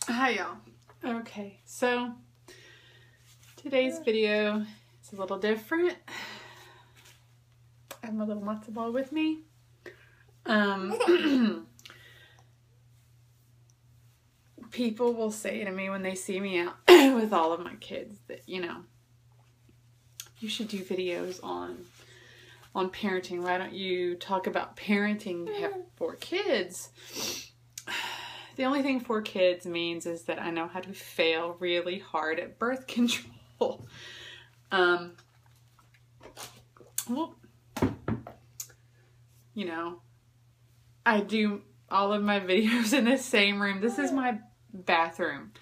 Hi y'all. Okay, so today's video is a little different. I have my little matzo ball with me. People will say to me when they see me out with all of my kids that, you should do videos on parenting. Why don't you talk about parenting for kids? The only thing for kids means is that I know how to fail really hard at birth control. Well, I do all of my videos in the same room. This is my bathroom,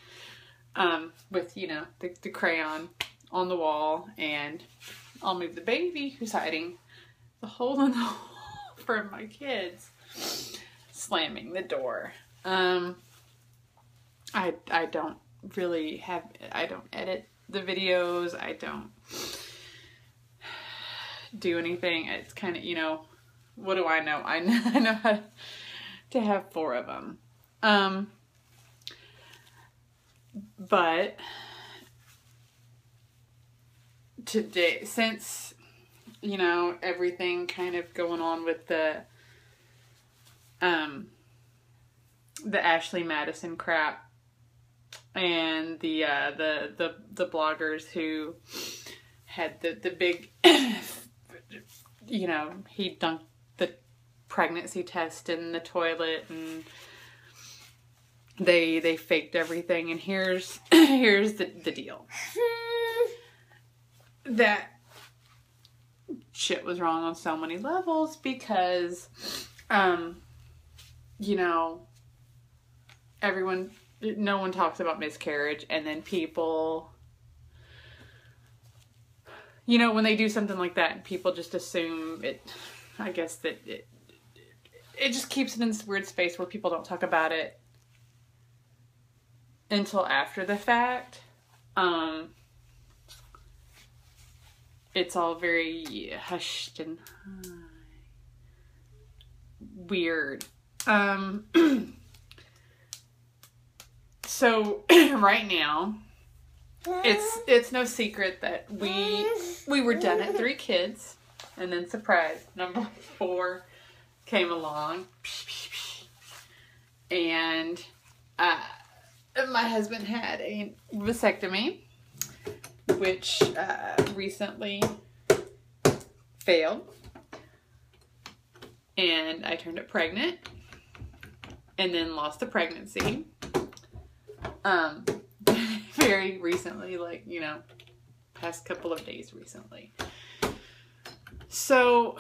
with, the crayon on the wall, and I'll move the baby who's hiding the hole in the wall from my kids slamming the door. I don't really I don't edit the videos. I don't do anything. It's kind of, what do I know? I know how to have 4 of them. But today, since, everything kind of going on with the Ashley Madison crap, and the bloggers who had the big, he dunked the pregnancy test in the toilet, and they faked everything. And here's the deal. That shit was wrong on so many levels because, no one talks about miscarriage, and then people, when they do something like that, people just assume it. I guess that it just keeps it in this weird space where people don't talk about it until after the fact. It's all very hushed and weird. So right now, it's no secret that we were done at 3 kids, and then surprise, number 4 came along, and my husband had a vasectomy, which recently failed, and I turned up pregnant, and then lost the pregnancy. Very recently, past couple of days recently. So,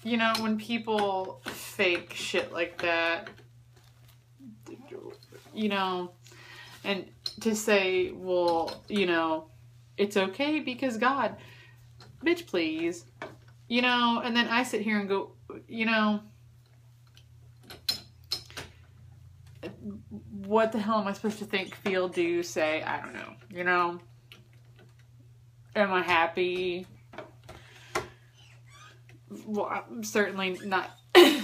when people fake shit like that, and to say, well, it's okay because God, bitch, please, and then I sit here and go, what the hell am I supposed to think, feel, do, say? I don't know, am I happy? Well, I'm certainly not. I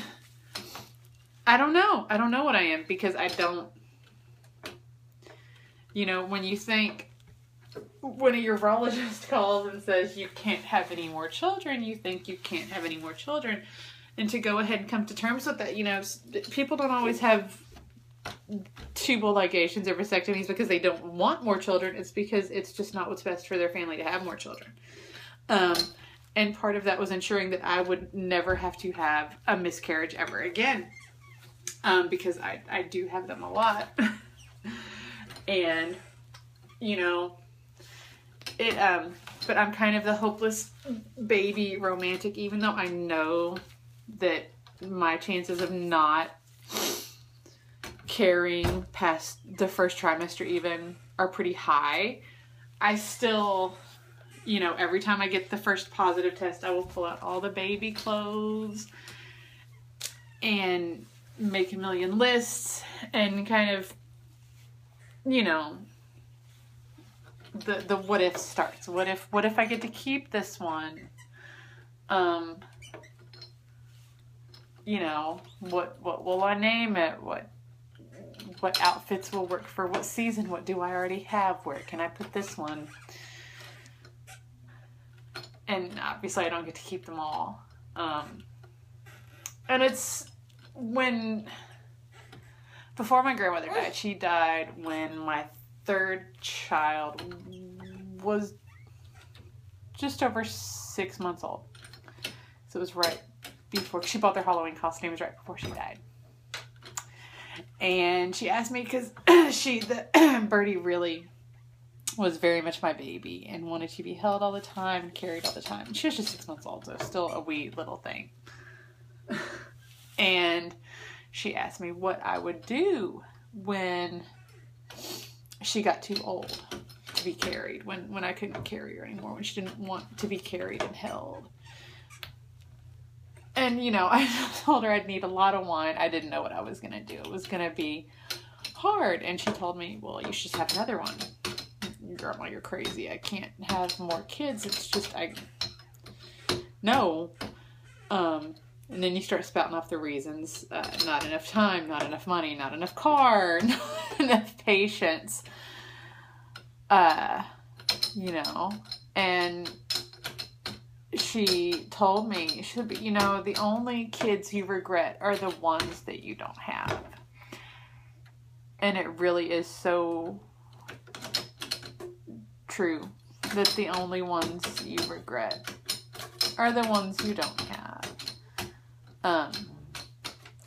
don't know what I am, because I don't, when you think, when a urologist calls and says you can't have any more children, you think you can't have any more children. And to go ahead and come to terms with that, people don't always have tubal ligations or vasectomies because they don't want more children. It's because it's just not what's best for their family to have more children. And part of that was ensuring that I would never have to have a miscarriage ever again. Because I do have them a lot. And, but I'm kind of the hopeless baby romantic, even though I know that my chances of not carrying past the first trimester even are pretty high. I still, every time I get the first positive test, I will pull out all the baby clothes and make a million lists and kind of, the what if starts. What if I get to keep this one? What will I name it? what outfits will work for what season. What do I already have? Where can I put this one? And obviously I don't get to keep them all. And it's before my grandmother died, she died when my third child was just over 6 months old. So it was right before she bought their Halloween costumes right before she died. And she asked me, because Birdie really was very much my baby and wanted to be held all the time, carried all the time. She was just 6 months old, so still a wee little thing. And she asked me what I would do when she got too old to be carried, when I couldn't carry her anymore, when she didn't want to be carried and held. And, you know, I told her I'd need a lot of wine. I didn't know what I was going to do. It was going to be hard. And she told me, well, you should just have another one. Grandma, you're crazy. I can't have more kids. It's just, no. And then you start spouting off the reasons. Not enough time, not enough money, not enough car, not enough patience. You know, and she told me, you know, the only kids you regret are the ones that you don't have. And it really is so true that the only ones you regret are the ones you don't have.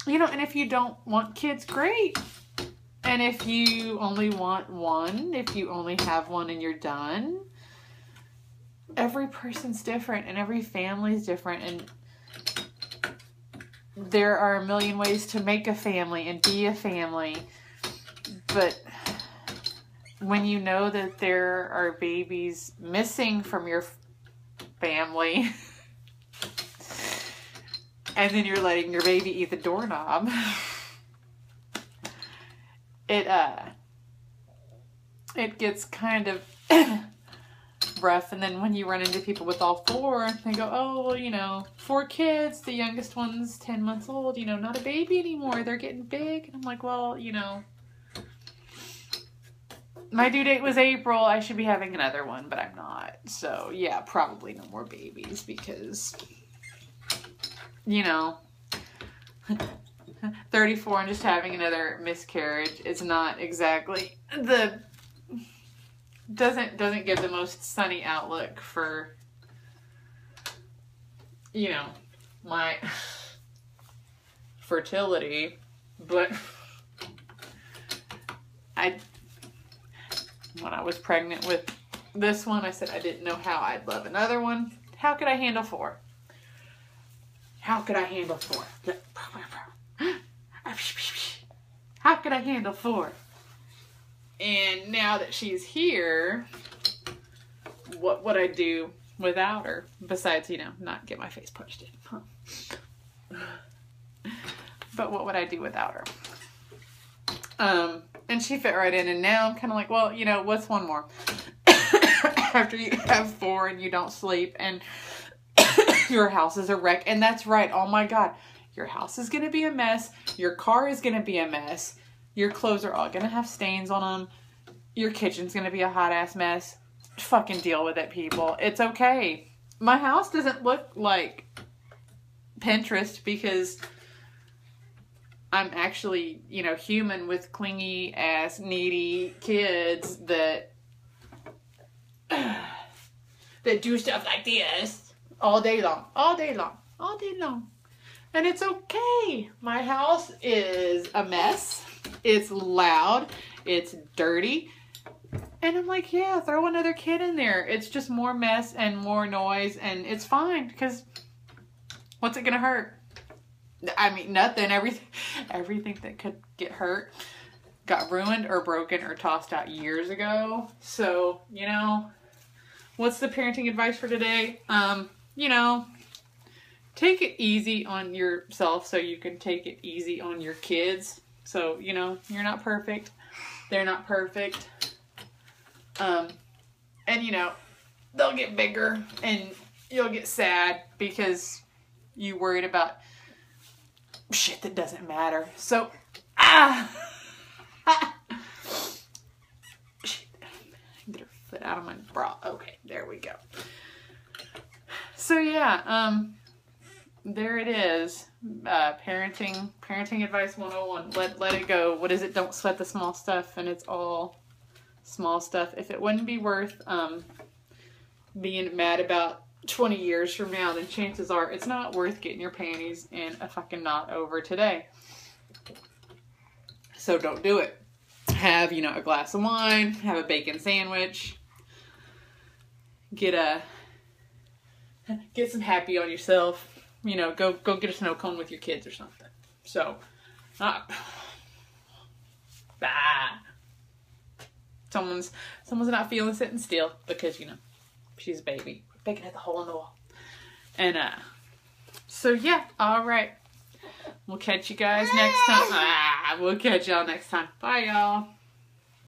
You know, and if you don't want kids, great. And if you only want one, if you only have one and you're done, every person's different and every family's different, and there are a million ways to make a family and be a family. But when you know that there are babies missing from your family, and then you're letting your baby eat the doorknob, it gets kind of rough. And then when you run into people with all four, they go, oh, well, you know, 4 kids, the youngest one's 10 months old, you know, not a baby anymore, they're getting big. And I'm like, well, you know, my due date was April, I should be having another one, but I'm not. So yeah, probably no more babies, because, you know, 34 and just having another miscarriage is not exactly doesn't give the most sunny outlook for, you know, my fertility. But when I was pregnant with this one, I said I didn't know how I'd love another one. How could I handle 4? How could I handle 4? How could I handle 4? And now that she's here, what would I do without her? Besides, you know, not get my face punched in. But what would I do without her? And she fit right in. And now I'm kind of like, well, you know, what's one more? After you have 4 and you don't sleep and your house is a wreck. And that's right. Oh my God. Your house is going to be a mess. Your car is going to be a mess. Your clothes are all going to have stains on them. Your kitchen's going to be a hot ass mess. Fucking deal with it, people. It's okay. My house doesn't look like Pinterest because I'm actually, you know, human with clingy ass, needy kids that do stuff like this all day long, all day long, all day long. And it's okay. My house is a mess. It's loud. It's dirty. And I'm like, yeah, throw another kid in there. It's just more mess and more noise, and it's fine, because what's it gonna hurt? I mean, nothing. Everything that could get hurt got ruined or broken or tossed out years ago. So, you know, what's the parenting advice for today? You know, take it easy on yourself so you can take it easy on your kids. So, you know, you're not perfect. They're not perfect. And, you know, they'll get bigger and you'll get sad because you worried about shit that doesn't matter. So, out of my bra. Okay, there we go. So yeah, there it is. Parenting advice 101. Let it go. What is it? Don't sweat the small stuff, and it's all small stuff. If it wouldn't be worth being mad about 20 years from now, then chances are it's not worth getting your panties in a fucking knot over today. So don't do it. Have, a glass of wine, have a bacon sandwich, get some happy on yourself, go get a snow cone with your kids or something. So, someone's not feeling sitting still because, she's a baby. We're picking at the hole in the wall. And, so yeah, all right. We'll catch you guys next time. We'll catch y'all next time. Bye, y'all.